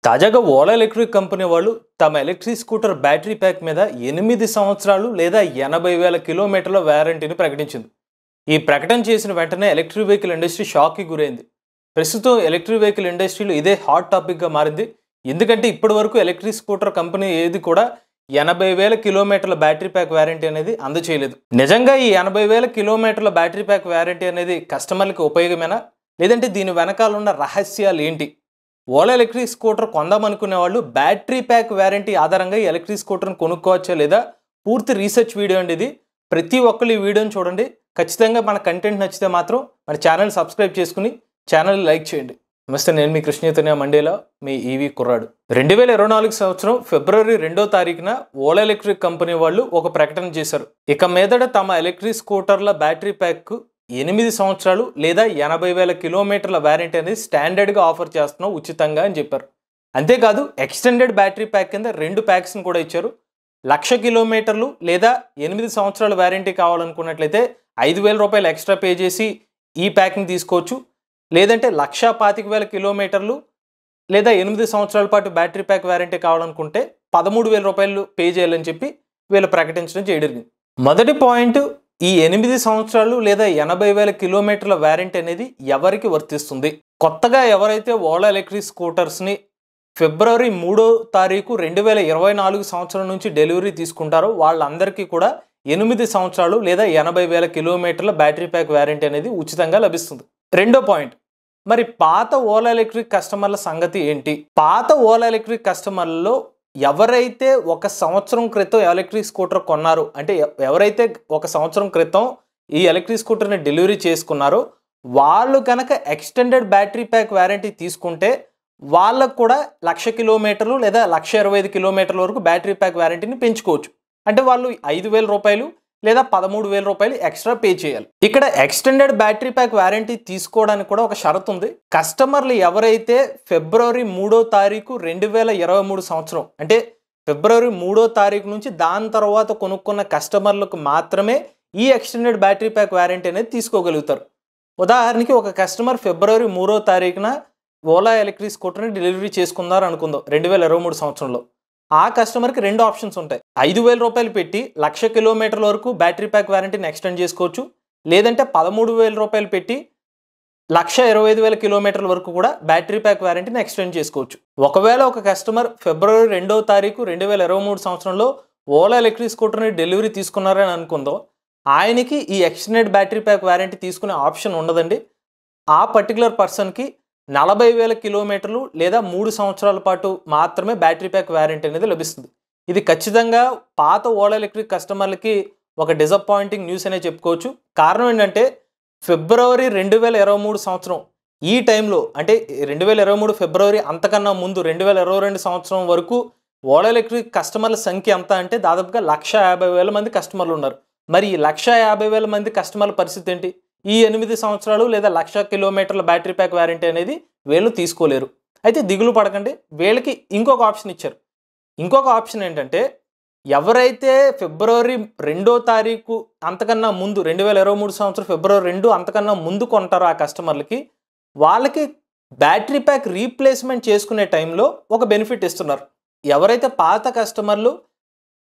తాజాగా Ola electric company వాళ్ళు తమ ఎలక్ట్రిక్ స్కూటర్ బ్యాటరీ ప్యాక్ మీద 8 సంవత్సరాలు లేదా 80,000 కిలోమీటర్ల వారంటీని ప్రకటించింది. ఈ ప్రకటన చేసిన వెంటనే ఎలక్ట్రిక్ వెహికల్ ఇండస్ట్రీ షాక్కి గురైంది. ప్రస్తుతం ఎలక్ట్రిక్ వెహికల్ ఇండస్ట్రీలో ఇదే హాట్ టాపిక్గా మారింది. ఎందుకంటే ఇప్పటి వరకు ఎలక్ట్రిక్ స్కూటర్ కంపెనీ ఏది కూడా 80,000 కిలోమీటర్ల బ్యాటరీ ప్యాక్ వారంటీ అనేది అందచేయలేదు. నిజంగా ఈ 80,000 కిలోమీటర్ల బ్యాటరీ ప్యాక్ వారంటీ అనేది కస్టమర్లకు ఉపయోగమేనా, లేదంటే దీని వెనకాల ఉన్న రహస్యాలు ఏంటి? ఓలా ఎలక్ట్రిక్ స్కూటర్ కొందామనుకునే వాళ్ళు బ్యాటరీ ప్యాక్ వారంటీ ఆధారంగా ఈ ఎలక్ట్రిక్ స్కూటర్ని కొనుక్కోవచ్చా లేదా? పూర్తి రీసెర్చ్ వీడియో అండి ఇది. ప్రతి ఒక్కరు ఈ వీడియోని చూడండి. ఖచ్చితంగా మన కంటెంట్ నచ్చితే మాత్రం మన ఛానల్ సబ్స్క్రైబ్ చేసుకుని ఛానల్ లైక్ చేయండి. నమస్తే, నేను మీ కృష్ణ చైతన్య మండేలా, మీ ఈవీ కుర్రాడు. 2024 సంవత్సరం ఫిబ్రవరి 2వ తారీఖున ఓలా ఎలక్ట్రిక్ కంపెనీ వాళ్ళు ఒక ప్రకటన చేశారు. ఇక మీదట తమ ఎలక్ట్రిక్ స్కూటర్ల బ్యాటరీ ప్యాక్ 8 సంవత్సరాలు లేదా 80,000 కిలోమీటర్ల వారంటీ అనేది స్టాండర్డ్గా ఆఫర్ చేస్తున్నాం ఉచితంగా అని చెప్పారు. అంతేకాదు ఎక్స్టెండెడ్ బ్యాటరీ ప్యాక్ కింద 2 ప్యాక్స్ని కూడా ఇచ్చారు. 1,00,000 కిలోమీటర్లు లేదా 8 సంవత్సరాల వారంటీ కావాలనుకున్నట్లయితే 5,000 రూపాయలు ఎక్స్ట్రా పే చేసి ఈ ప్యాక్ని తీసుకోవచ్చు. లేదంటే 1,25,000 కిలోమీటర్లు లేదా 8 సంవత్సరాల పాటు బ్యాటరీ ప్యాక్ వారంటీ కావాలనుకుంటే 13,000 రూపాయలు పే చేయాలని చెప్పి వీళ్ళు ప్రకటించడం చేయడం. మొదటి పాయింట్, ఈ 8 సంవత్సరాలు లేదా 80,000 కిలోమీటర్ల వారంటీ అనేది ఎవరికి వర్తిస్తుంది? కొత్తగా ఎవరైతే ఓలా ఎలక్ట్రిక్ స్కూటర్స్ని ఫిబ్రవరి 3వ తారీఖు 2024 సంవత్సరం నుంచి డెలివరీ తీసుకుంటారో వాళ్ళందరికీ కూడా 8 సంవత్సరాలు లేదా 80,000 కిలోమీటర్ల బ్యాటరీ ప్యాక్ వారంటీ అనేది ఉచితంగా లభిస్తుంది. రెండో పాయింట్, మరి పాత ఓలా ఎలక్ట్రిక్ కస్టమర్ల సంగతి ఏంటి? పాత ఓలా ఎలక్ట్రిక్ కస్టమర్లలో ఎవరైతే 1 సంవత్సరం క్రితం ఎలక్ట్రిక్ స్కూటర్ కొన్నారో, అంటే ఎవరైతే 1 సంవత్సరం క్రితం ఈ ఎలక్ట్రిక్ స్కూటర్ని డెలివరీ చేసుకున్నారో వాళ్ళు కనుక ఎక్స్టెండెడ్ బ్యాటరీ ప్యాక్ వారంటీ తీసుకుంటే వాళ్ళకు కూడా 1,00,000 కిలోమీటర్లు లేదా 1,25,000 కిలోమీటర్ల వరకు బ్యాటరీ ప్యాక్ వారంటీని పెంచుకోవచ్చు. అంటే వాళ్ళు 5,000 రూపాయలు లేదా 13,000 రూపాయలు ఎక్స్ట్రా పే చేయాలి. ఇక్కడ ఎక్స్టెండెడ్ బ్యాటరీ ప్యాక్ వారంటీ తీసుకోవడానికి కూడా ఒక షరతు ఉంది. కస్టమర్లు ఎవరైతే ఫిబ్రవరి 3వ తారీఖు 2023 సంవత్సరం, అంటే ఫిబ్రవరి 3వ తారీఖు నుంచి దాని తర్వాత కొనుక్కున్న కస్టమర్లకు మాత్రమే ఈ ఎక్స్టెండెడ్ బ్యాటరీ ప్యాక్ వారంటీ అనేది తీసుకోగలుగుతారు. ఉదాహరణకి ఒక కస్టమర్ ఫిబ్రవరి 3వ తారీఖున ఓలా ఎలక్ట్రిక్ స్కూటర్ని డెలివరీ చేసుకున్నారు అనుకుందాం 2023 సంవత్సరంలో. ఆ కస్టమర్కి 2 ఆప్షన్స్ ఉంటాయి. 5,000 రూపాయలు పెట్టి 1,00,000 కిలోమీటర్ల వరకు బ్యాటరీ ప్యాక్ వారంటీని ఎక్స్టెండ్ చేసుకోవచ్చు. లేదంటే 13,000 రూపాయలు పెట్టి 1,25,000 కిలోమీటర్ల వరకు కూడా బ్యాటరీ ప్యాక్ వారంటీని ఎక్స్టెండ్ చేసుకోవచ్చు. ఒకవేళ ఒక కస్టమర్ ఫిబ్రవరి 2వ తారీఖు 2023 సంవత్సరంలో ఓలా ఎలక్ట్రిక్ స్కూటర్ని డెలివరీ తీసుకున్నారని అనుకుందాం, ఆయనకి ఈ ఎక్స్టెండెడ్ బ్యాటరీ ప్యాక్ వారంటీ తీసుకునే ఆప్షన్ ఉండదండి. ఆ పర్టికులర్ పర్సన్కి 40,000 కిలోమీటర్లు లేదా 3 సంవత్సరాల పాటు మాత్రమే బ్యాటరీ ప్యాక్ వారంటీ అనేది లభిస్తుంది. ఇది ఖచ్చితంగా పాత ఓలా ఎలక్ట్రిక్ కస్టమర్లకి ఒక డిసప్పాయింటింగ్ న్యూస్ అనే చెప్పుకోవచ్చు. కారణం ఏంటంటే ఫిబ్రవరి 2023 సంవత్సరం ఈ టైంలో, అంటే 2023 ఫిబ్రవరి అంతకన్నా ముందు 2022 సంవత్సరం వరకు ఓలా ఎలక్ట్రిక్ కస్టమర్ల సంఖ్య ఎంత అంటే దాదాపుగా 1,50,000 మంది కస్టమర్లు ఉన్నారు. మరి ఈ 1,50,000 మంది కస్టమర్ల పరిస్థితి ఏంటి? ఈ 8 సంవత్సరాలు లేదా 1,00,000 కిలోమీటర్ల బ్యాటరీ ప్యాక్ వారంటీ అనేది వీళ్ళు తీసుకోలేరు. అయితే దిగులు పడకండి, వీళ్ళకి ఇంకొక ఆప్షన్ ఇచ్చారు. ఇంకొక ఆప్షన్ ఏంటంటే, ఎవరైతే ఫిబ్రవరి 2వ తారీఖు అంతకన్నా ముందు 2023 సంవత్సరం ఫిబ్రవరి 2 అంతకన్నా ముందు కొంటారో ఆ కస్టమర్లకి, వాళ్ళకి బ్యాటరీ ప్యాక్ రీప్లేస్మెంట్ చేసుకునే టైంలో ఒక బెనిఫిట్ ఇస్తున్నారు. ఎవరైతే పాత కస్టమర్లు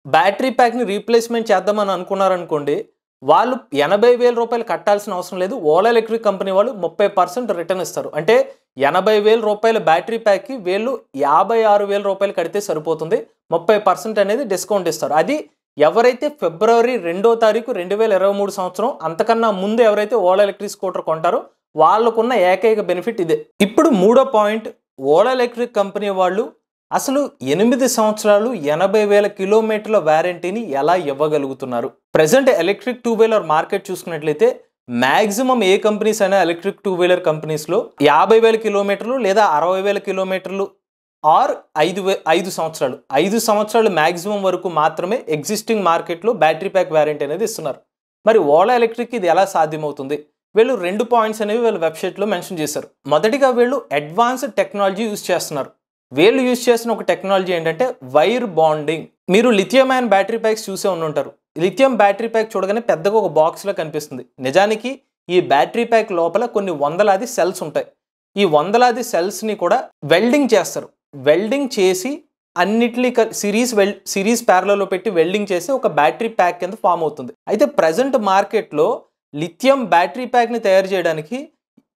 బ్యాటరీ ప్యాక్ని రీప్లేస్మెంట్ చేద్దామని అనుకున్నారనుకోండి, వాళ్ళు 80,000 రూపాయలు కట్టాల్సిన అవసరం లేదు. ఓలా ఎలక్ట్రిక్ కంపెనీ వాళ్ళు 30% రిటర్న్ ఇస్తారు. అంటే 80,000 రూపాయల బ్యాటరీ ప్యాక్కి వీళ్ళు 56,000 రూపాయలు కడితే సరిపోతుంది. 30% అనేది డిస్కౌంట్ ఇస్తారు. అది ఎవరైతే ఫిబ్రవరి 2వ తారీఖు 2023 సంవత్సరం అంతకన్నా ముందు ఎవరైతే ఓలా ఎలక్ట్రిక్ స్కూటర్ కొంటారో వాళ్ళకున్న ఏకైక బెనిఫిట్ ఇదే. ఇప్పుడు మూడో పాయింట్, ఓలా ఎలక్ట్రిక్ కంపెనీ వాళ్ళు అసలు 8 సంవత్సరాలు 80,000 కిలోమీటర్ల వారంటీని ఎలా ఇవ్వగలుగుతున్నారు? ప్రజెంట్ ఎలక్ట్రిక్ 2 వీలర్ మార్కెట్ చూసుకున్నట్లయితే మ్యాక్సిమం ఏ కంపెనీస్ అయినా ఎలక్ట్రిక్ 2 వీలర్ కంపెనీస్లో 50,000 కిలోమీటర్లు లేదా 60,000 కిలోమీటర్లు ఆర్ 5 సంవత్సరాలు 5 సంవత్సరాలు మ్యాక్సిమం వరకు మాత్రమే ఎగ్జిస్టింగ్ మార్కెట్లో బ్యాటరీ ప్యాక్ వారంటీ అనేది ఇస్తున్నారు. మరి ఓలా ఎలక్ట్రిక్ ఇది ఎలా సాధ్యమవుతుంది? వీళ్ళు 2 పాయింట్స్ అనేవి వీళ్ళ వెబ్సైట్లో మెన్షన్ చేశారు. మొదటిగా వీళ్ళు అడ్వాన్స్డ్ టెక్నాలజీ యూజ్ చేస్తున్నారు. వీళ్ళు యూజ్ చేసిన ఒక టెక్నాలజీ ఏంటంటే వైర్ బాండింగ్. మీరు లిథియం అయాన్ బ్యాటరీ ప్యాక్స్ చూసే ఉంటారు. లిథియం బ్యాటరీ ప్యాక్ చూడగానే పెద్దగా ఒక బాక్స్లో కనిపిస్తుంది. నిజానికి ఈ బ్యాటరీ ప్యాక్ లోపల కొన్ని వందలాది సెల్స్ ఉంటాయి. ఈ వందలాది సెల్స్ని కూడా వెల్డింగ్ చేస్తారు. వెల్డింగ్ చేసి అన్నిటినీ సిరీస్ ప్యారలలో పెట్టి వెల్డింగ్ చేసి ఒక బ్యాటరీ ప్యాక్ కింద ఫామ్ అవుతుంది. అయితే ప్రజెంట్ మార్కెట్లో లిథియం బ్యాటరీ ప్యాక్ని తయారు చేయడానికి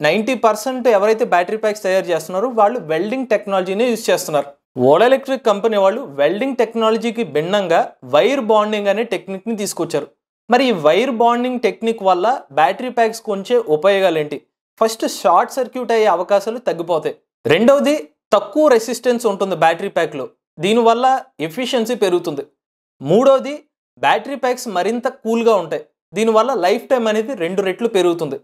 90% ఎవరైతే బ్యాటరీ ప్యాక్స్ తయారు చేస్తున్నారో వాళ్ళు వెల్డింగ్ టెక్నాలజీని యూజ్ చేస్తున్నారు. ఓలా ఎలక్ట్రిక్ కంపెనీ వాళ్ళు వెల్డింగ్ టెక్నాలజీకి భిన్నంగా వైర్ బాండింగ్ అనే టెక్నిక్ని తీసుకొచ్చారు. మరి ఈ వైర్ బాండింగ్ టెక్నిక్ వల్ల బ్యాటరీ ప్యాక్స్ కొంచెం ఉపయోగాలు ఏంటి? ఫస్ట్, షార్ట్ సర్క్యూట్ అయ్యే అవకాశాలు తగ్గిపోతాయి. రెండవది, తక్కువ రెసిస్టెన్స్ ఉంటుంది బ్యాటరీ ప్యాక్లో, దీనివల్ల ఎఫిషియన్సీ పెరుగుతుంది. మూడవది, బ్యాటరీ ప్యాక్స్ మరింత కూల్గా ఉంటాయి, దీనివల్ల లైఫ్ టైం అనేది 2 రెట్లు పెరుగుతుంది.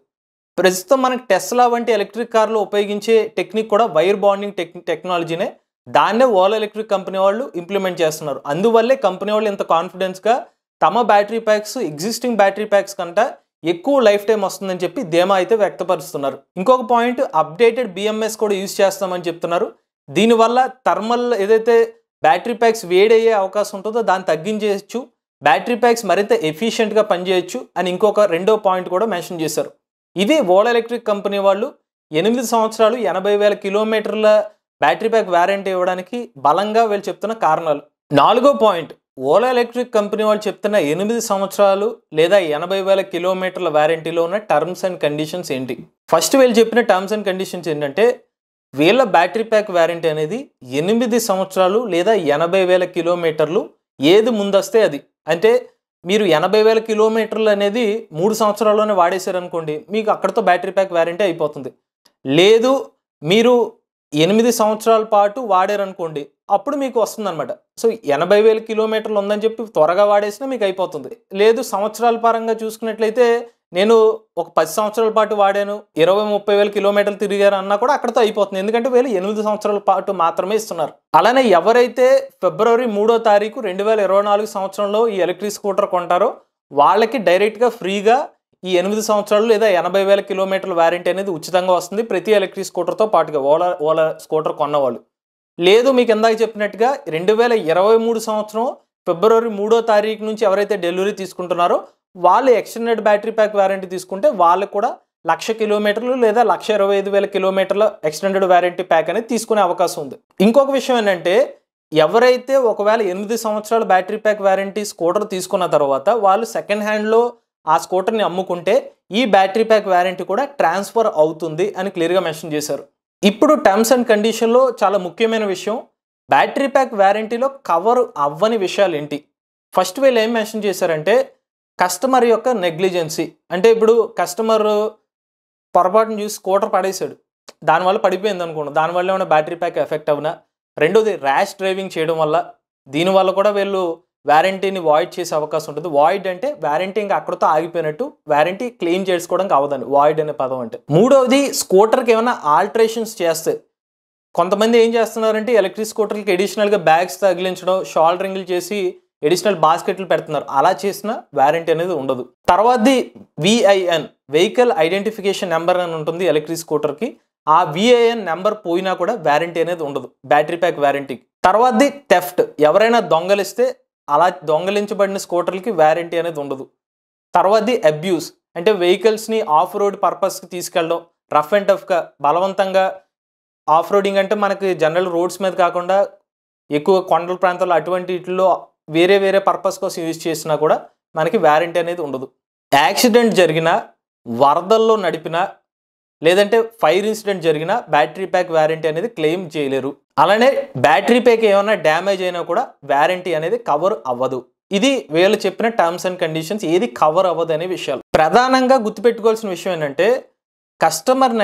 ప్రస్తుతం మనకి టెస్లా వంటి ఎలక్ట్రిక్ కార్లో ఉపయోగించే టెక్నిక్ కూడా వైర్ బాండింగ్ టెక్నాలజీనే. దాన్నే ఓలా ఎలక్ట్రిక్ కంపెనీ వాళ్ళు ఇంప్లిమెంట్ చేస్తున్నారు. అందువల్లే కంపెనీ వాళ్ళు ఇంత కాన్ఫిడెన్స్గా తమ battery packs existing battery packs కంటే ఎక్కువ లైఫ్ టైం వస్తుందని చెప్పి ధీమా అయితే వ్యక్తపరుస్తున్నారు. ఇంకొక పాయింట్, అప్డేటెడ్ BMS కూడా యూజ్ చేస్తామని చెప్తున్నారు. దీనివల్ల థర్మల్ ఏదైతే బ్యాటరీ ప్యాక్స్ వేడయ్యే అవకాశం ఉంటుందో దాన్ని తగ్గించేయచ్చు, బ్యాటరీ ప్యాక్స్ మరింత ఎఫిషియెంట్గా పనిచేయచ్చు అని ఇంకొక రెండో పాయింట్ కూడా మెన్షన్ చేశారు. ఇది ఓలా ఎలక్ట్రిక్ కంపెనీ వాళ్ళు 8 సంవత్సరాలు 80,000 కిలోమీటర్ల బ్యాటరీ ప్యాక్ వారంటీ ఇవ్వడానికి బలంగా వీళ్ళు చెప్తున్న కారణాలు. 4వ పాయింట్, ఓలా ఎలక్ట్రిక్ కంపెనీ వాళ్ళు చెప్తున్న 8 సంవత్సరాలు లేదా 80,000 కిలోమీటర్ల వారంటీలో ఉన్న టర్మ్స్ అండ్ కండిషన్స్ ఏంటి? ఫస్ట్ వీళ్ళు చెప్పిన టర్మ్స్ అండ్ కండిషన్స్ ఏంటంటే, వీళ్ళ బ్యాటరీ ప్యాక్ వారంటీ అనేది 8 సంవత్సరాలు లేదా 80,000 కిలోమీటర్లు, ఏది ముందొస్తే అది. అంటే మీరు 80,000 కిలోమీటర్లు అనేది 3 సంవత్సరాల్లోనే వాడేశారనుకోండి, మీకు అక్కడితో బ్యాటరీ ప్యాక్ వారంటీ అయిపోతుంది. లేదు మీరు 8 సంవత్సరాల పాటు వాడారనుకోండి, అప్పుడు మీకు వస్తుందన్నమాట. సో 80,000 కిలోమీటర్లు ఉందని చెప్పి త్వరగా వాడేసినా మీకు అయిపోతుంది. లేదు సంవత్సరాల పరంగా చూసుకున్నట్లయితే నేను ఒక 10 సంవత్సరాల పాటు వాడాను, 20-30,000 కిలోమీటర్లు తిరిగారు అన్నా కూడా అక్కడితో అయిపోతుంది. ఎందుకంటే వీళ్ళు 8 సంవత్సరాల పాటు మాత్రమే ఇస్తున్నారు. అలానే ఎవరైతే ఫిబ్రవరి 3వ తారీఖు 2024 సంవత్సరంలో ఈ ఎలక్ట్రిక్ స్కూటర్ కొంటారో వాళ్ళకి డైరెక్ట్గా ఫ్రీగా ఈ 8 సంవత్సరాలు లేదా 80,000 కిలోమీటర్ల వారంటీ అనేది ఉచితంగా వస్తుంది ప్రతి ఎలక్ట్రిక్ స్కూటర్తో పాటుగా ఓలా స్కూటర్ కొన్నవాళ్ళు. లేదు మీకు ఇందాక చెప్పినట్టుగా 2023 సంవత్సరం ఫిబ్రవరి 3వ తారీఖు నుంచి ఎవరైతే డెలివరీ తీసుకుంటున్నారో వాళ్ళు ఎక్స్టెండెడ్ బ్యాటరీ ప్యాక్ వారంటీ తీసుకుంటే వాళ్ళకు కూడా 1,00,000 కిలోమీటర్లు లేదా 1,25,000 కిలోమీటర్ల ఎక్స్టెండెడ్ వారంటీ ప్యాక్ అనేది తీసుకునే అవకాశం ఉంది. ఇంకొక విషయం ఏంటంటే, ఎవరైతే ఒకవేళ 8 సంవత్సరాల బ్యాటరీ ప్యాక్ వారంటీ స్కూటర్ తీసుకున్న తర్వాత వాళ్ళు సెకండ్ హ్యాండ్లో ఆ స్కూటర్ని అమ్ముకుంటే ఈ బ్యాటరీ ప్యాక్ వారంటీ కూడా ట్రాన్స్ఫర్ అవుతుంది అని క్లియర్గా మెన్షన్ చేశారు. ఇప్పుడు టర్మ్స్ అండ్ కండిషన్లో చాలా ముఖ్యమైన విషయం, బ్యాటరీ ప్యాక్ వారంటీలో కవర్ అవ్వని విషయాలు ఏంటి? ఫస్ట్ వీళ్ళు ఏం మెన్షన్ చేశారంటే, కస్టమర్ యొక్క నెగ్లిజెన్సీ. అంటే ఇప్పుడు కస్టమర్ పొరపాటును చూసి స్కూటర్ పడేశాడు, దానివల్ల పడిపోయింది అనుకోండి, దానివల్ల ఏమైనా బ్యాటరీ ప్యాక్ ఎఫెక్ట్ అవునా? రెండోది, ర్యాష్ డ్రైవింగ్ చేయడం వల్ల, దీనివల్ల కూడా వీళ్ళు వారంటీని వాయిడ్ చేసే అవకాశం ఉంటుంది. వాయిడ్ అంటే వారంటీ ఇంకా అక్కడితో ఆగిపోయినట్టు, వారంటీ క్లెయిమ్ చేసుకోవడానికి అవదని వాయిడ్ అనే పదం అంటే. మూడవది, స్కూటర్కి ఏమైనా ఆల్టరేషన్స్ చేస్తే, కొంతమంది ఏం చేస్తున్నారంటే ఎలక్ట్రిక్ స్కూటర్కి అడిషనల్గా బ్యాగ్స్ తగిలించడం, షోల్డరింగ్లు చేసి అడిషనల్ బాస్కెట్లు పెడుతున్నారు. అలా చేసిన వారంటీ అనేది ఉండదు. తర్వాతది VIN, వెహికల్ ఐడెంటిఫికేషన్ నెంబర్ అని ఉంటుంది ఎలక్ట్రిక్ స్కూటర్కి. ఆ VIN నెంబర్ పోయినా కూడా వారంటీ అనేది ఉండదు బ్యాటరీ ప్యాక్ వారంటీకి. తర్వాతది థెఫ్ట్, ఎవరైనా దొంగలిస్తే అలా దొంగలించబడిన స్కూటర్లకి వారంటీ అనేది ఉండదు. తర్వాతది అబ్యూస్, అంటే వెహికల్స్ని ఆఫ్ రోడ్ పర్పస్కి తీసుకెళ్ళడం, రఫ్ అండ్ టఫ్గా బలవంతంగా. ఆఫ్ రోడింగ్ అంటే మనకి జనరల్ రోడ్స్ మీద కాకుండా ఎక్కువ కొండల ప్రాంతాల్లో అటువంటి వీటిల్లో వేరే పర్పస్ కోసం యూజ్ చేసినా కూడా మనకి వారంటీ అనేది ఉండదు. యాక్సిడెంట్ జరిగినా, వరదల్లో నడిపినా, లేదంటే ఫైర్ ఇన్సిడెంట్ జరిగినా బ్యాటరీ ప్యాక్ వారంటీ అనేది క్లెయిమ్ చేయలేరు. అలానే బ్యాటరీ ప్యాక్ ఏమైనా డ్యామేజ్ అయినా కూడా వారంటీ అనేది కవర్ అవ్వదు. ఇది వీళ్ళు చెప్పిన టర్మ్స్ అండ్ కండిషన్స్, ఏది కవర్ అవ్వదు అనే విషయాలు. ప్రధానంగా గుర్తుపెట్టుకోవాల్సిన విషయం ఏంటంటే, కస్టమర్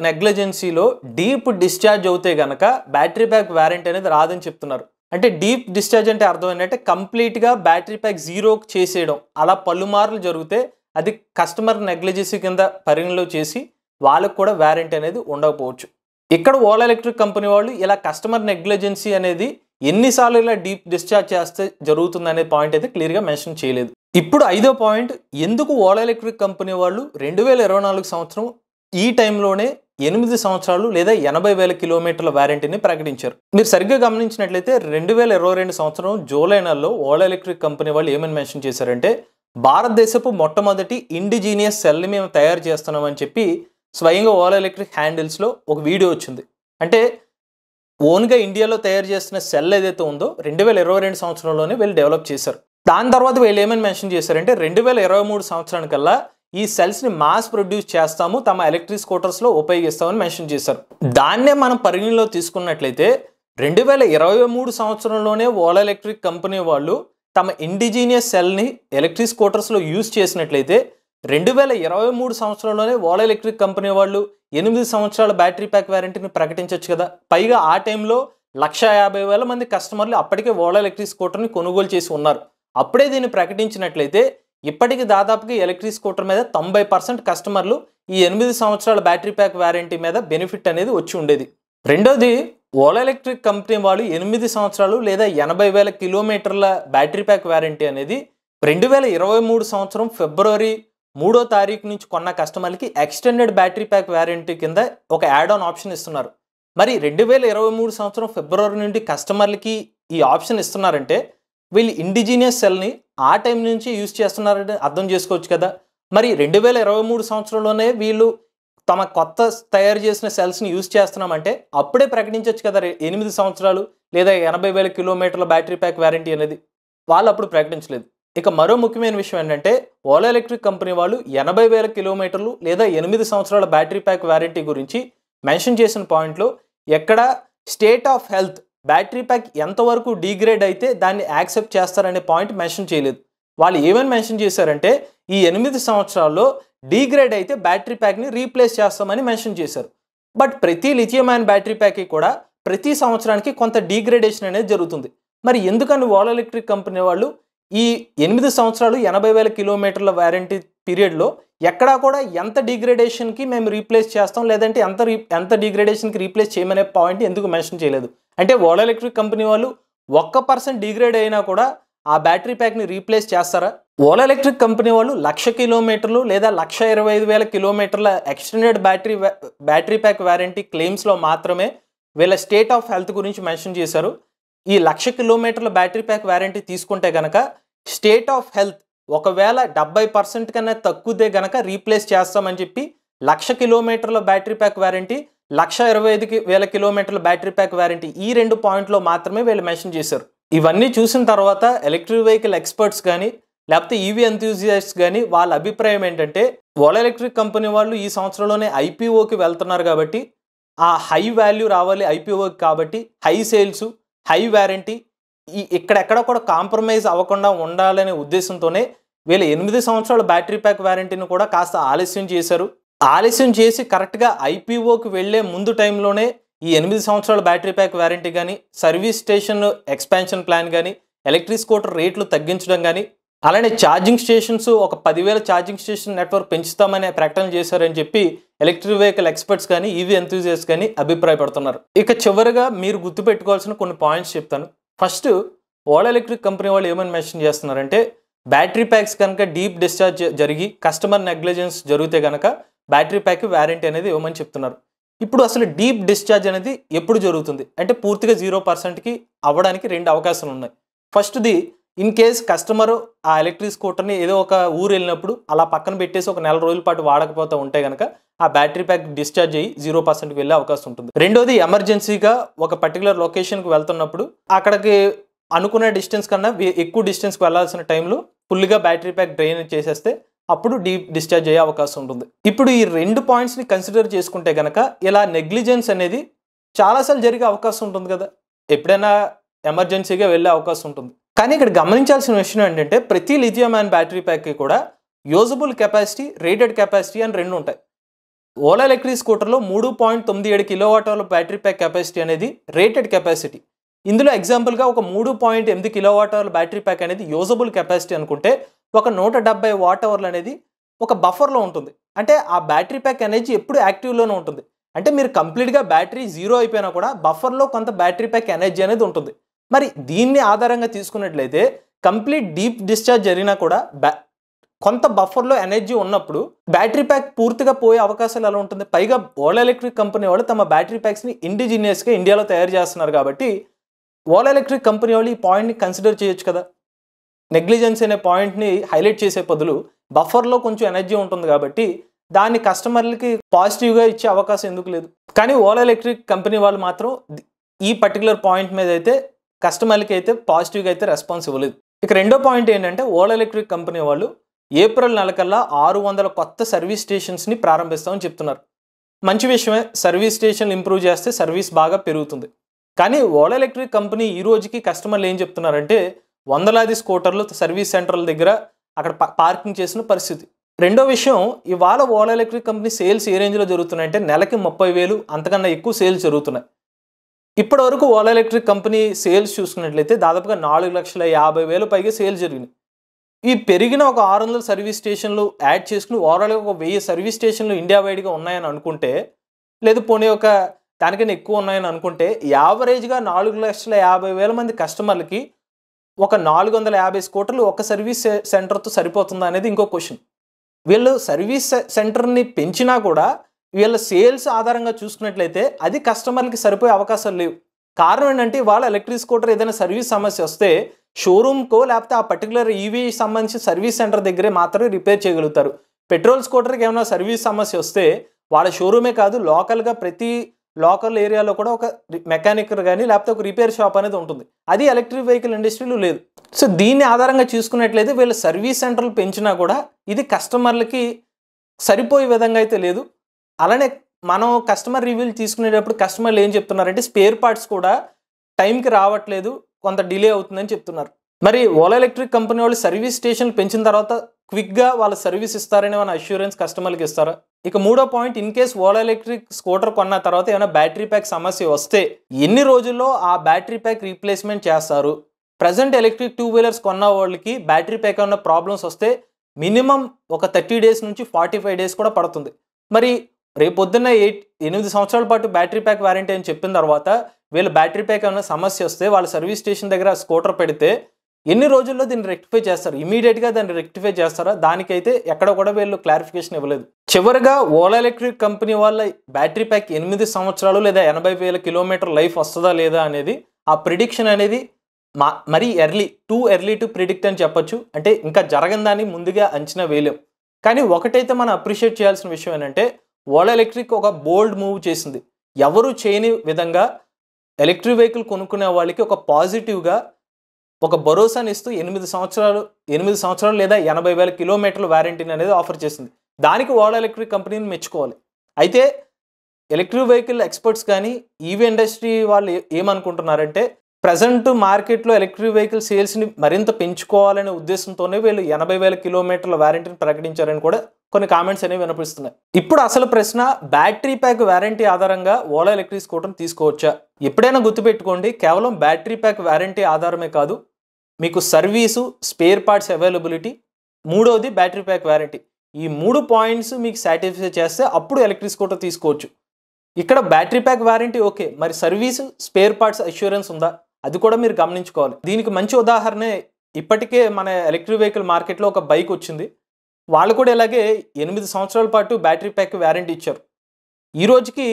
నెగ్లిజెన్సీలో డీప్ డిశ్చార్జ్ అవుతే గనక బ్యాటరీ ప్యాక్ వారంటీ అనేది రాదని చెప్తున్నారు. అంటే డీప్ డిశ్చార్జ్ అంటే అర్థం ఏంటంటే కంప్లీట్గా బ్యాటరీ ప్యాక్ జీరోకి చేసేయడం. అలా పలుమార్లు జరిగితే అది కస్టమర్ నెగ్లిజెన్సీ కింద పరిగణలో చేసి వాళ్ళకు కూడా వారంటీ అనేది ఉండకపోవచ్చు. ఇక్కడ ఓలా ఎలక్ట్రిక్ కంపెనీ వాళ్ళు ఇలా కస్టమర్ నెగ్లిజెన్సీ అనేది ఎన్నిసార్లు ఇలా డీప్ డిశ్చార్జ్ చేస్తే జరుగుతుంది అనే పాయింట్ అయితే క్లియర్గా మెన్షన్ చేయలేదు. ఇప్పుడు 5వ పాయింట్, ఎందుకు ఓలా ఎలక్ట్రిక్ కంపెనీ వాళ్ళు 2024 సంవత్సరం ఈ టైంలోనే 8 సంవత్సరాలు లేదా 80,000 కిలోమీటర్ల వారంటీని ప్రకటించారు? మీరు సరిగ్గా గమనించినట్లయితే 2022 సంవత్సరం జూలై నెలలో ఓలా ఎలక్ట్రిక్ కంపెనీ వాళ్ళు ఏమని మెన్షన్ చేశారంటే, భారతదేశపు మొట్టమొదటి ఇండిజీనియస్ సెల్ని మేము తయారు చేస్తున్నామని చెప్పి స్వయంగా ఓలా ఎలక్ట్రిక్ హ్యాండిల్స్లో ఒక వీడియో వచ్చింది. అంటే ఓన్గా ఇండియాలో తయారు చేస్తున్న సెల్ ఏదైతే ఉందో 2022 సంవత్సరంలోనే వీళ్ళు డెవలప్ చేశారు. దాని తర్వాత వీళ్ళు ఏమని మెన్షన్ చేశారంటే 2023 సంవత్సరానికల్లా ఈ సెల్స్ని మాస్ ప్రొడ్యూస్ చేస్తాము, తమ ఎలక్ట్రిక్ స్కూటర్స్లో ఉపయోగిస్తామని మెన్షన్ చేశారు. దాన్నే మనం పరిగణలో తీసుకున్నట్లయితే 2023 సంవత్సరంలోనే ఓలా ఎలక్ట్రిక్ కంపెనీ వాళ్ళు తమ ఇండిజీనియస్ సెల్ని ఎలక్ట్రిక్ స్కూటర్స్లో యూజ్ చేసినట్లయితే 2023 సంవత్సరంలోనే ఓలా ఎలక్ట్రిక్ కంపెనీ వాళ్ళు 8 సంవత్సరాల బ్యాటరీ ప్యాక్ వారంటీని ప్రకటించవచ్చు కదా. పైగా ఆ టైంలో 150,000 మంది కస్టమర్లు అప్పటికే ఓలా ఎలక్ట్రిక్ స్కూటర్ని కొనుగోలు చేసి ఉన్నారు. అప్పుడే దీన్ని ప్రకటించినట్లయితే ఇప్పటికి దాదాపుగా ఎలక్ట్రిక్ స్కూటర్ మీద 90% కస్టమర్లు ఈ 8 సంవత్సరాల బ్యాటరీ ప్యాక్ వారంటీ మీద బెనిఫిట్ అనేది వచ్చి ఉండేది. రెండోది, ఓలా ఎలక్ట్రిక్ కంపెనీ వాళ్ళు 8 సంవత్సరాలు లేదా 80,000 కిలోమీటర్ల బ్యాటరీ ప్యాక్ వారంటీ అనేది 2023 సంవత్సరం ఫిబ్రవరి 3వ తారీఖు నుంచి కొన్న కస్టమర్లకి ఎక్స్టెండెడ్ బ్యాటరీ ప్యాక్ వారంటీ కింద ఒక యాడ్ ఆన్ ఆప్షన్ ఇస్తున్నారు. మరి 2023 సంవత్సరం ఫిబ్రవరి నుండి కస్టమర్లకి ఈ ఆప్షన్ ఇస్తున్నారంటే వీళ్ళు ఇండిజీనియస్ సెల్ని ఆ టైం నుంచి యూజ్ చేస్తున్నారంటే అర్థం చేసుకోవచ్చు కదా. మరి 2023 సంవత్సరంలోనే వీళ్ళు తమ కొత్త తయారు చేసిన సెల్స్ని యూజ్ చేస్తున్నామంటే అప్పుడే ప్రకటించవచ్చు కదా 8 సంవత్సరాలు లేదా 80,000 కిలోమీటర్ల బ్యాటరీ ప్యాక్ వారంటీ అనేది. వాళ్ళు అప్పుడు ప్రకటించలేదు. ఇక మరో ముఖ్యమైన విషయం ఏంటంటే ఓలా ఎలక్ట్రిక్ కంపెనీ వాళ్ళు 80,000 కిలోమీటర్లు లేదా 8 సంవత్సరాల బ్యాటరీ ప్యాక్ వారంటీ గురించి మెన్షన్ చేసిన పాయింట్లో ఎక్కడ state of health battery pack ఎంతవరకు డిగ్రేడ్ అయితే దాన్ని యాక్సెప్ట్ చేస్తారనే పాయింట్ మెన్షన్ చేయలేదు. వాళ్ళు ఏమని మెన్షన్ చేశారంటే ఈ 8 సంవత్సరాల్లో డిగ్రేడ్ అయితే బ్యాటరీ ప్యాక్ని రీప్లేస్ చేస్తామని మెన్షన్ చేశారు. బట్ ప్రతి లిథియం అయాన్ బ్యాటరీ ప్యాక్కి కూడా ప్రతి సంవత్సరానికి కొంత డిగ్రేడేషన్ అనేది జరుగుతుంది. మరి ఎందుకని ఓలా ఎలక్ట్రిక్ కంపెనీ వాళ్ళు ఈ 8 సంవత్సరాలు 80,000 కిలోమీటర్ల వారంటీ పీరియడ్లో ఎక్కడా కూడా ఎంత డిగ్రేడేషన్కి మేము రీప్లేస్ చేస్తాం లేదంటే ఎంత డిగ్రేడేషన్కి రీప్లేస్ చేయమనే పాయింట్ ఎందుకు మెన్షన్ చేయలేదు? అంటే ఓలా ఎలక్ట్రిక్ కంపెనీ వాళ్ళు 1% డిగ్రేడ్ అయినా కూడా ఆ బ్యాటరీ ప్యాక్ని రీప్లేస్ చేస్తారా? ఓలా ఎలక్ట్రిక్ కంపెనీ వాళ్ళు 1,00,000 కిలోమీటర్లు లేదా 1,25,000 కిలోమీటర్ల ఎక్స్టెండెడ్ బ్యాటరీ ప్యాక్ వారంటీ క్లెయిమ్స్లో మాత్రమే వీళ్ళ స్టేట్ ఆఫ్ హెల్త్ గురించి మెన్షన్ చేశారు. ఈ 1,00,000 కిలోమీటర్ల బ్యాటరీ ప్యాక్ వారంటీ తీసుకుంటే కనుక స్టేట్ ఆఫ్ హెల్త్ ఒకవేళ 70% కన్నా తక్కువదే గనక రీప్లేస్ చేస్తామని చెప్పి 1,00,000 కిలోమీటర్ల బ్యాటరీ ప్యాక్ వారంటీ 1,25,000 కిలోమీటర్ల బ్యాటరీ ప్యాక్ వారంటీ ఈ 2 పాయింట్లో మాత్రమే వీళ్ళు మెన్షన్ చేశారు. ఇవన్నీ చూసిన తర్వాత ఎలక్ట్రిక్ వెహికల్ ఎక్స్పర్ట్స్ కానీ లేకపోతే ఈవీ ఎంథూజియాస్ట్స్ కానీ వాళ్ళ అభిప్రాయం ఏంటంటే ఓలా ఎలక్ట్రిక్ కంపెనీ వాళ్ళు ఈ సంవత్సరంలోనే ఐపీఓకి వెళ్తున్నారు కాబట్టి ఆ హై వాల్యూ రావాలి ఐపీఓకి, కాబట్టి హై సేల్స్ హై వారంటీ ఇక్కడెక్కడ కూడా కాంప్రమైజ్ అవ్వకుండా ఉండాలనే ఉద్దేశంతోనే వీళ్ళు 8 సంవత్సరాల బ్యాటరీ ప్యాక్ వారంటీని కూడా కాస్త ఆలస్యం చేశారు. ఆలస్యం చేసి కరెక్ట్గా ఐపీఓకి వెళ్లే ముందు టైంలోనే ఈ 8 సంవత్సరాల బ్యాటరీ ప్యాక్ వారంటీ కానీ సర్వీస్ స్టేషన్ ఎక్స్పాన్షన్ ప్లాన్ కానీ ఎలక్ట్రిక్ స్కూటర్ రేట్లు తగ్గించడం కానీ అలానే ఛార్జింగ్ స్టేషన్స్ ఒక 10,000 ఛార్జింగ్ స్టేషన్ నెట్వర్క్ పెంచుతామనే ప్రకటన చేశారని చెప్పి ఎలక్ట్రిక్ వెహికల్ ఎక్స్పర్ట్స్ కానీ ఈవీ ఎంథూజియాస్ట్స్ కానీ అభిప్రాయపడుతున్నారు. ఇక చివరిగా మీరు గుర్తుపెట్టుకోవాల్సిన కొన్ని పాయింట్స్ చెప్తాను. ఫస్ట్, ఓలా ఎలక్ట్రిక్ కంపెనీ వాళ్ళు ఏమని మెన్షన్ చేస్తున్నారంటే బ్యాటరీ ప్యాక్స్ కనుక డీప్ డిశ్చార్జ్ జరిగి కస్టమర్ నెగ్లిజెన్స్ జరిగితే కనుక బ్యాటరీ ప్యాక్ వారంటీ అనేది ఇవ్వమని చెప్తున్నారు. ఇప్పుడు అసలు డీప్ డిశ్చార్జ్ అనేది ఎప్పుడు జరుగుతుంది అంటే పూర్తిగా 0%కి అవ్వడానికి 2 అవకాశాలు ఉన్నాయి. ఫస్ట్ది, ఇన్ కేస్ కస్టమర్ ఆ ఎలక్ట్రిక్ స్కూటర్ని ఏదో ఒక ఊరు వెళ్ళినప్పుడు అలా పక్కన పెట్టేసి ఒక 4 రోజుల పాటు వాడకపోతే ఉంటే కనుక ఆ బ్యాటరీ ప్యాక్ డిశ్చార్జ్ అయ్యి 0%కి వెళ్ళే అవకాశం ఉంటుంది. రెండోది, ఎమర్జెన్సీగా ఒక పర్టికులర్ లొకేషన్కి వెళ్తున్నప్పుడు అక్కడికి అనుకున్న డిస్టెన్స్ కన్నా ఎక్కువ డిస్టెన్స్కి వెళ్ళాల్సిన టైంలో ఫుల్గా బ్యాటరీ ప్యాక్ డ్రైన్ చేసేస్తే అప్పుడు డీప్ డిశ్చార్జ్ అయ్యే అవకాశం ఉంటుంది. ఇప్పుడు ఈ 2 పాయింట్స్ని కన్సిడర్ చేసుకుంటే కనుక ఇలా నెగ్లిజెన్స్ అనేది చాలాసార్లు జరిగే అవకాశం ఉంటుంది కదా, ఎప్పుడైనా ఎమర్జెన్సీగా వెళ్ళే అవకాశం ఉంటుంది. కానీ ఇక్కడ గమనించాల్సిన విషయం ఏంటంటే ప్రతి లిథియం అయాన్ బ్యాటరీ ప్యాక్కి కూడా యూజబుల్ కెపాసిటీ, రేటెడ్ కెపాసిటీ అని 2 ఉంటాయి. ఓలా ఎలక్ట్రిక్ స్కూటర్లో 3.97 kilowatt hour battery pack capacity అనేది రేటెడ్ కెపాసిటీ. ఇందులో ఎగ్జాంపుల్గా ఒక 3.8 కిలోవాట్ అవర్ బ్యాటరీ ప్యాక్ అనేది యూజబుల్ కెపాసిటీ అనుకుంటే ఒక 170 వాట్ అవర్లు అనేది ఒక బఫర్లో ఉంటుంది. అంటే ఆ బ్యాటరీ ప్యాక్ ఎనర్జీ ఎప్పుడు యాక్టివ్లోనే ఉంటుంది. అంటే మీరు కంప్లీట్గా బ్యాటరీ 0 అయిపోయినా కూడా బఫర్లో కొంత బ్యాటరీ ప్యాక్ ఎనర్జీ అనేది ఉంటుంది. మరి దీన్ని ఆధారంగా తీసుకున్నట్లయితే కంప్లీట్ డీప్ డిశ్చార్జ్ జరిగినా కూడా కొంత బఫర్లో ఎనర్జీ ఉన్నప్పుడు బ్యాటరీ ప్యాక్ పూర్తిగా పోయే అవకాశాలు ఎలా ఉంటుంది? పైగా ఓలా ఎలక్ట్రిక్ కంపెనీ వాళ్ళు తమ బ్యాటరీ ప్యాక్స్ని ఇండిజినియస్గా ఇండియాలో తయారు చేస్తున్నారు కాబట్టి ఓలా ఎలక్ట్రిక్ కంపెనీ వాళ్ళు ఈ పాయింట్ని కన్సిడర్ చేయొచ్చు కదా. నెగ్లిజెన్స్ అనే పాయింట్ని హైలైట్ చేసే బదులు బఫర్లో కొంచెం ఎనర్జీ ఉంటుంది కాబట్టి దాన్ని కస్టమర్లకి పాజిటివ్గా ఇచ్చే అవకాశం ఎందుకు లేదు? కానీ ఓలా ఎలక్ట్రిక్ కంపెనీ వాళ్ళు మాత్రం ఈ పర్టికులర్ పాయింట్ మీద అయితే కస్టమర్లకి అయితే పాజిటివ్గా అయితే రెస్పాన్స్ ఇవ్వలేదు. ఇక రెండో పాయింట్ ఏంటంటే ఓలా ఎలక్ట్రిక్ కంపెనీ వాళ్ళు ఏప్రిల్ నెలకల్లా 600 కొత్త సర్వీస్ స్టేషన్స్ని ప్రారంభిస్తామని చెప్తున్నారు. మంచి విషయమే, సర్వీస్ స్టేషన్లు ఇంప్రూవ్ చేస్తే సర్వీస్ బాగా పెరుగుతుంది. కానీ ఓలా ఎలక్ట్రిక్ కంపెనీ ఈ రోజుకి కస్టమర్లు ఏం చెప్తున్నారంటే వందలాది స్కూటర్లు సర్వీస్ సెంటర్ల దగ్గర అక్కడ పార్కింగ్ చేసిన పరిస్థితి. రెండో విషయం, ఇవాళ ఓలా ఎలక్ట్రిక్ కంపెనీ సేల్స్ ఏ రేంజ్లో జరుగుతున్నాయంటే నెలకి 30,000 అంతకన్నా ఎక్కువ సేల్స్ జరుగుతున్నాయి. ఇప్పటి వరకు ఓలా ఎలక్ట్రిక్ కంపెనీ సేల్స్ చూసుకున్నట్లయితే దాదాపుగా 4,50,000 పైగా సేల్స్ జరిగినాయి. ఈ పెరిగిన ఒక 600 సర్వీస్ స్టేషన్లు యాడ్ చేసుకుని ఓవరాల్గా ఒక 1000 సర్వీస్ స్టేషన్లు ఇండియా వైడ్గా ఉన్నాయని అనుకుంటే, లేదు పోనీ ఒక దానికన్నా ఎక్కువ ఉన్నాయని అనుకుంటే, యావరేజ్గా 4,50,000 మంది కస్టమర్లకి ఒక 450 స్కూటర్లు ఒక సర్వీస్ సెంటర్తో సరిపోతుందా అనేది ఇంకో క్వశ్చన్. వీళ్ళు సర్వీస్ సెంటర్ని పెంచినా కూడా వీళ్ళ సేల్స్ ఆధారంగా చూసుకున్నట్లయితే అది కస్టమర్లకి సరిపోయే అవకాశాలు లేవు. కారణం ఏంటంటే వాళ్ళ ఎలక్ట్రిక్ స్కూటర్ ఏదైనా సర్వీస్ సమస్య వస్తే షోరూమ్కో లేకపోతే ఆ పర్టికులర్ ఈవీ సంబంధించి సర్వీస్ సెంటర్ దగ్గరే మాత్రమే రిపేర్ చేయగలుగుతారు. పెట్రోల్ స్కూటర్కి ఏమైనా సర్వీస్ సమస్య వస్తే వాళ్ళ షోరూమే కాదు, లోకల్గా ప్రతి లోకల్ ఏరియాలో కూడా ఒక మెకానిక్ కానీ లేకపోతే ఒక రిపేర్ షాప్ అనేది ఉంటుంది. అది ఎలక్ట్రిక్ వెహికల్ ఇండస్ట్రీలో లేదు. సో దీన్ని ఆధారంగా చూసుకున్నట్లయితే వీళ్ళ సర్వీస్ సెంటర్లు పెంచినా కూడా ఇది కస్టమర్లకి సరిపోయే విధంగా అయితే లేదు. అలానే మనం కస్టమర్ రివ్యూలు తీసుకునేటప్పుడు కస్టమర్లు ఏం చెప్తున్నారంటే స్పేర్ పార్ట్స్ కూడా టైంకి రావట్లేదు, కొంత డిలే అవుతుందని చెప్తున్నారు. మరి ఓలా ఎలక్ట్రిక్ కంపెనీ వాళ్ళు సర్వీస్ స్టేషన్లు పెంచిన తర్వాత క్విక్గా వాళ్ళ సర్వీస్ ఇస్తారనే మన అష్యూరెన్స్ కస్టమర్లకి ఇస్తారా? ఇక మూడో point, in case Ola electric scooter కొన్న తర్వాత ఏమైనా బ్యాటరీ ప్యాక్ సమస్య వస్తే ఎన్ని రోజుల్లో ఆ బ్యాటరీ ప్యాక్ రీప్లేస్మెంట్ చేస్తారు? ప్రజెంట్ ఎలక్ట్రిక్ 2 వీలర్స్ కొన్న వాళ్ళకి బ్యాటరీ ప్యాక్ ఏమైనా ప్రాబ్లమ్స్ వస్తే మినిమం ఒక 30 డేస్ నుంచి 45 డేస్ కూడా పడుతుంది. మరి రేపొద్దున్న 8 సంవత్సరాల పాటు బ్యాటరీ ప్యాక్ వారంటీ అని చెప్పిన తర్వాత వీళ్ళు బ్యాటరీ ప్యాక్ ఏమైనా సమస్య వస్తే వాళ్ళ సర్వీస్ స్టేషన్ దగ్గర స్కూటర్ పెడితే ఎన్ని రోజుల్లో దీన్ని రెక్టిఫై చేస్తారు? ఇమీడియట్గా దాన్ని రెక్టిఫై చేస్తారా? దానికైతే ఎక్కడ కూడా వీళ్ళు క్లారిఫికేషన్ ఇవ్వలేదు. చివరిగా ఓలా ఎలక్ట్రిక్ కంపెనీ వాళ్ళ బ్యాటరీ ప్యాక్ 8 సంవత్సరాలు లేదా 80,000 కిలోమీటర్ లైఫ్ వస్తుందా లేదా అనేది ఆ ప్రిడిక్షన్ అనేది మరీ టూ ఎర్లీ టు ప్రిడిక్ట్ అని చెప్పొచ్చు. అంటే ఇంకా జరగని ముందుగా అంచనా వేయలేం. కానీ ఒకటైతే మనం అప్రిషియేట్ చేయాల్సిన విషయం ఏంటంటే ఓలా ఎలక్ట్రిక్ ఒక బోల్డ్ మూవ్ చేసింది. ఎవరు చేయని విధంగా ఎలక్ట్రిక్ వెహికల్ కొనుక్కునే వాళ్ళకి ఒక పాజిటివ్గా ఒక భరోసాని ఇస్తూ 8 సంవత్సరాలు లేదా 80,000 కిలోమీటర్ల వారంటీని అనేది ఆఫర్ చేసింది. దానికి ఓలా ఎలక్ట్రిక్ కంపెనీని మెచ్చుకోవాలి. అయితే ఎలక్ట్రిక్ వెహికల్ ఎక్స్పర్ట్స్ కానీ ఈవీ ఇండస్ట్రీ వాళ్ళు ఏమనుకుంటున్నారంటే ప్రజెంట్ మార్కెట్లో ఎలక్ట్రిక్ వెహికల్ సేల్స్ని మరింత పెంచుకోవాలనే ఉద్దేశంతోనే వీళ్ళు 80,000 కిలోమీటర్ల వారంటీని ప్రకటించారని కూడా కొన్ని కామెంట్స్ అనేవి వినిపిస్తున్నాయి. ఇప్పుడు అసలు ప్రశ్న, బ్యాటరీ ప్యాక్ వారంటీ ఆధారంగా ఓలా ఎలక్ట్రిక్ స్కూటర్ని తీసుకోవచ్చా? ఎప్పుడైనా గుర్తుపెట్టుకోండి, కేవలం బ్యాటరీ ప్యాక్ వారంటీ ఆధారమే కాదు, మీకు సర్వీసు, స్పేర్ పార్ట్స్ అవైలబిలిటీ, మూడోది బ్యాటరీ ప్యాక్ వారంటీ, ఈ 3 పాయింట్స్ మీకు సాటిస్ఫై చేస్తే అప్పుడు ఎలక్ట్రిక్ స్కూటర్ తీసుకోవచ్చు. ఇక్కడ బ్యాటరీ ప్యాక్ వారంటీ ఓకే, మరి సర్వీసు, స్పేర్ పార్ట్స్ అష్యూరెన్స్ ఉందా? అది కూడా మీరు గమనించుకోవాలి. దీనికి మంచి ఉదాహరణే, ఇప్పటికే మన ఎలక్ట్రిక్ వెహికల్ మార్కెట్లో ఒక బైక్ వచ్చింది. వాళ్ళు కూడా ఇలాగే 8 సంవత్సరాల పాటు బ్యాటరీ ప్యాక్ వారంటీ ఇచ్చారు. ఈ రోజుకి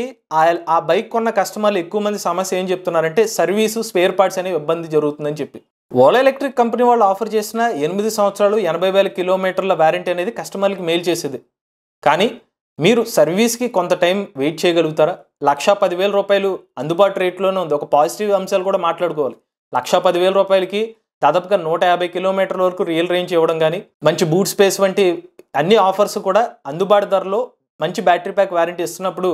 ఆ బైక్ కొన్న కస్టమర్లు ఎక్కువ మంది సమస్య ఏం చెప్తున్నారంటే సర్వీసు, స్పేర్ పార్ట్స్ అనేవి ఇబ్బంది జరుగుతుందని చెప్పి. ఓలా ఎలక్ట్రిక్ కంపెనీ వాళ్ళు ఆఫర్ చేసిన 8 సంవత్సరాలు 80,000 కిలోమీటర్ల వారంటీ అనేది కస్టమర్లకి మెయిల్ చేసేది. కానీ మీరు సర్వీస్కి కొంత టైం వెయిట్ చేయగలుగుతారా? 1,10,000 రూపాయలు అందుబాటు రేట్లోనే ఉంది. ఒక పాజిటివ్ అంశాలు కూడా మాట్లాడుకోవాలి. 1,10,000 రూపాయలకి దాదాపుగా 150 కిలోమీటర్ల వరకు రియల్ రేంజ్ ఇవ్వడం కానీ, మంచి బూట్ స్పేస్ వంటి అన్ని ఆఫర్స్ కూడా అందుబాటు ధరలో మంచి బ్యాటరీ ప్యాక్ వారంటీ ఇస్తున్నప్పుడు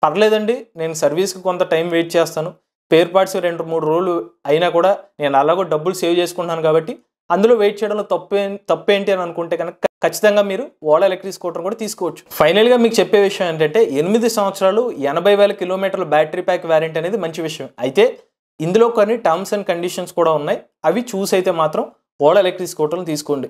పర్లేదండి, నేను సర్వీస్కి కొంత టైం వెయిట్ చేస్తాను, స్పేర్ పార్ట్స్ 2-3 రోజులు అయినా కూడా నేను అలాగో డబ్బులు సేవ్ చేసుకుంటున్నాను కాబట్టి అందులో వెయిట్ చేయడంలో తప్పేంటి అని అనుకుంటే కనుక ఖచ్చితంగా మీరు ఓలా ఎలక్ట్రిక్ స్కూటర్ కూడా తీసుకోవచ్చు. ఫైనల్గా మీకు చెప్పే విషయం ఏంటంటే 8 సంవత్సరాలు 80,000 కిలోమీటర్ల బ్యాటరీ ప్యాక్ వారంటీ అనేది మంచి విషయం. అయితే ఇందులో కొన్ని టర్మ్స్ అండ్ కండిషన్స్ కూడా ఉన్నాయి. అవి చూసి అయితే మాత్రం ఓలా ఎలక్ట్రిక్ స్కూటర్ని తీసుకోండి.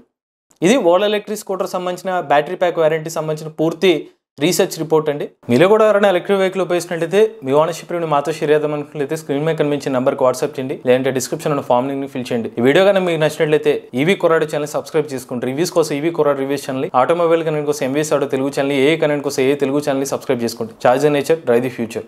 ఇది ఓలా ఎలక్ట్రిక్ స్కూటర్ సంబంధించిన బ్యాటరీ ప్యాక్ వారంటీ సంబంధించిన పూర్తి రీసెర్చ్ రిపోర్ట్ అండి. మీలో కూడా ఎవరైనా ఎలక్ట్రిక్ వెహికల్ ఉపయోగించినట్లయితే మీ ఓనర్షిప్ రివ్యూని మాతో షేర్ చేద్దాం అనుకున్నట్లయితే స్క్రీన్ మీద కనిపించే నెంబర్కి వాట్సాప్ చేయండి, లేదంటే డిస్క్రిప్షన్ ఉన్న ఫామ్ లింక్ని ఫిల్ చేయండి. ఈ వీడియో కానీ మీకు నచ్చినట్లయితే ఈవీ కొరాడు ఛానల్ సబ్స్క్రైబ్ చేసుకుంటారు. రివ్యూస్ కోసం EV Koradu reviews channel, automobile connect కోసం MVS auto Telugu channel, A connect కోసం ఏ తెలుగు ఛానల్ సబ్స్క్రైబ్ చేసుకోండి. Charge the nature, drive the future.